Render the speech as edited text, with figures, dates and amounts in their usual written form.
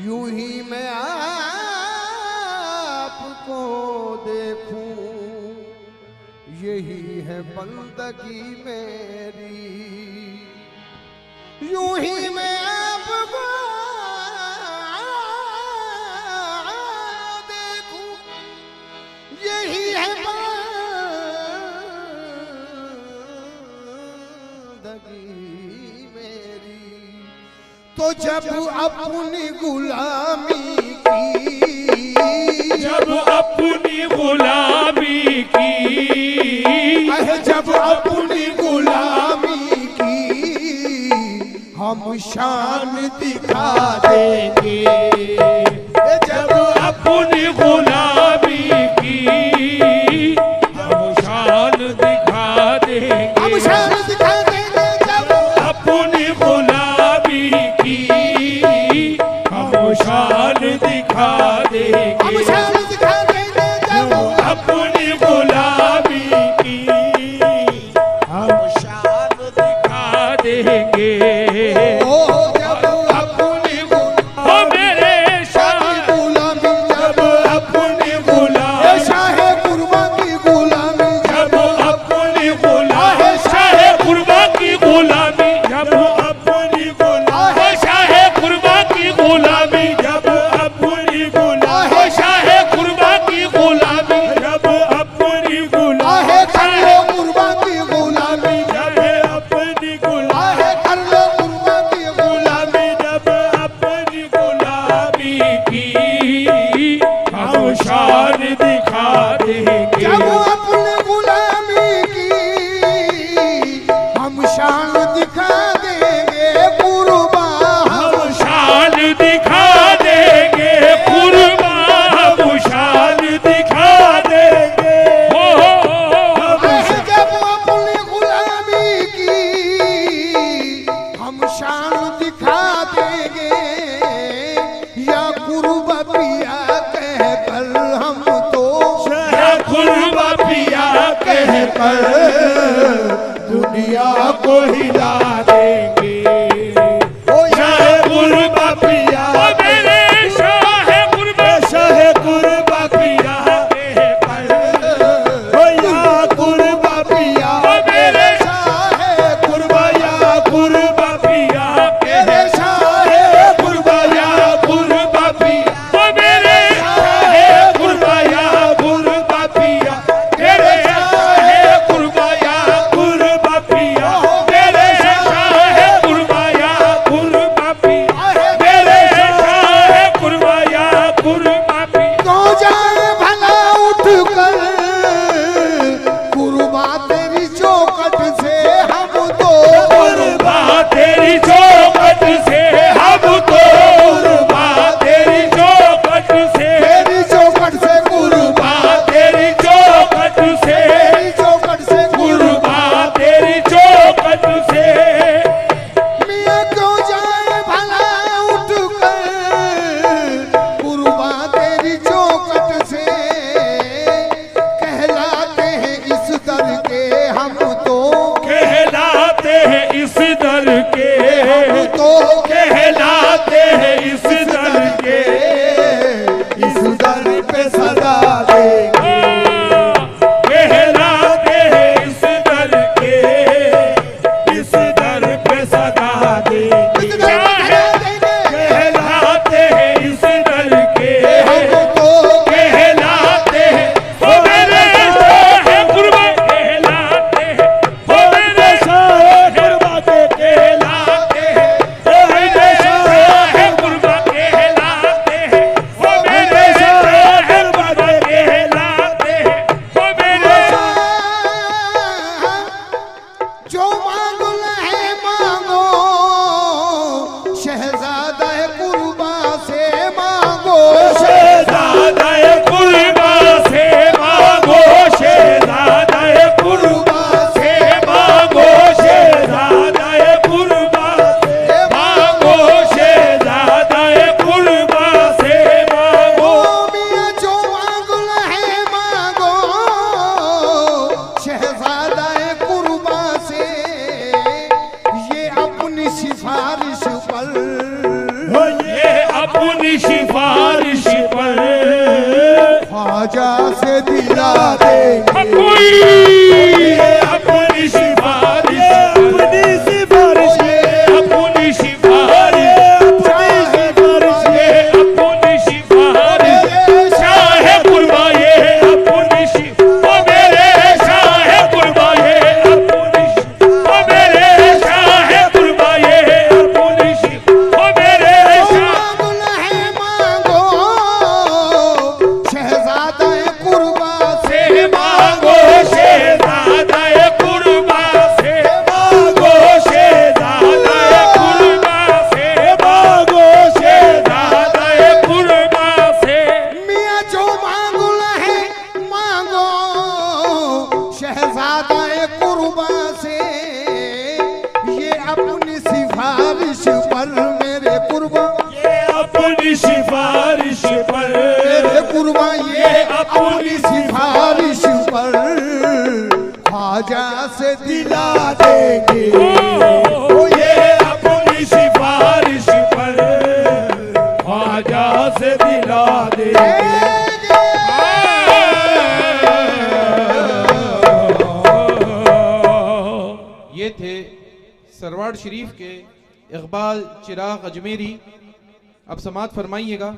यूं ही मैं आपको देखूं, यही है बंदगी मेरी। यूं ही मैं आपको देखूं, यही है बंदगी मेरी। तो जब अपनी गुलामी की, जब अपनी गुलामी की, जब अपनी गुलामी की, हम शान दिखा देंगे। जब अपनी गुलामी की, हम शान दिखा देंगे। हम शान दिखा देंगे। जब अपनी गुलामी की, हम शान दिखा देंगे। हम शान दिखा देंगे। जब अपनी गुलामी की, हम शान दिखा देंगे। जब अपनी ओ मेरे शाह गुलामी, जब अपनी गुलामी, शाह कुर्बा की गुलामी, जब अपनी गुलामी, शाह कुर्बा की गुलामी, जब अपनी गुलामी, शाह कुर्बा की गुलामी, जब अपनी गुलामी, शाह कुर्बा की गुलामी, जब अपनी गुलामी, कर लो कुर्बा की गुलामी, जब अपनी गुलामी, कर लो कुर्बा की गुलामी, जब अपनी गुलामी की, हम शान दिखा देंगे। जब अपनी गुलामी की, हम शान दिखा देंगे। कुर्बा हम शान दिखा देंगे। कुर्बा हम शान दिखा देंगे। जब अपनी गुलामी की, हम शान दिखा देंगे। या कुर्बा पिया कह कर हम तो, या कुर्बा पिया कह कर दुनिया को हिला देंगे। शाह कुर्बा पिया, मेरे शाह कुर्बा, शाह कुर्बा पिया कह कर, या कुर्बा पिया, मेरे शाह कुर्बा, या कुर्बा पिया कह, शाह कुर्बा, या कुर्बा पिया, मेरे शाह कुर्बा, या कुर्बा पिया, मेरे शाह कुर्बा, या कुर्बा पिया, मेरे शाह अपनी सिफारिश पर ख्वाजा से दिला देंगे अपनी सिफारिश अपनी सिफारिश अपनी सिफारिश अपनी सिफारिश शाह कुर्बा ये अपनी ओ मेरे शाह कुर्बा ये अपनी ओ मेरे शाह कुर्बा ये अपनी ओ मेरे मांगना है मांगो शहजादा कुर्बा से मांगो शहजादा कुर्बा से मांगो शहजादा कुर्बा से मांगो शहजादा कुर्बा से मियाँ जो मांगना है मांगो शहजादा कुर्बा से ये अपनी सिफारिश पर मेरे कुर्बा ये अपनी सिफारिश पर मेरे कुर्बा ये अपनी सिफारिश पर ख्वाजा से दिला देंगे ओ ये अपनी सिफारिश पर ख्वाजा से दिला दे ये थे सरवाड़ शरीफ के इकबाल चिराग अजमेरी। अब समात फरमाइएगा।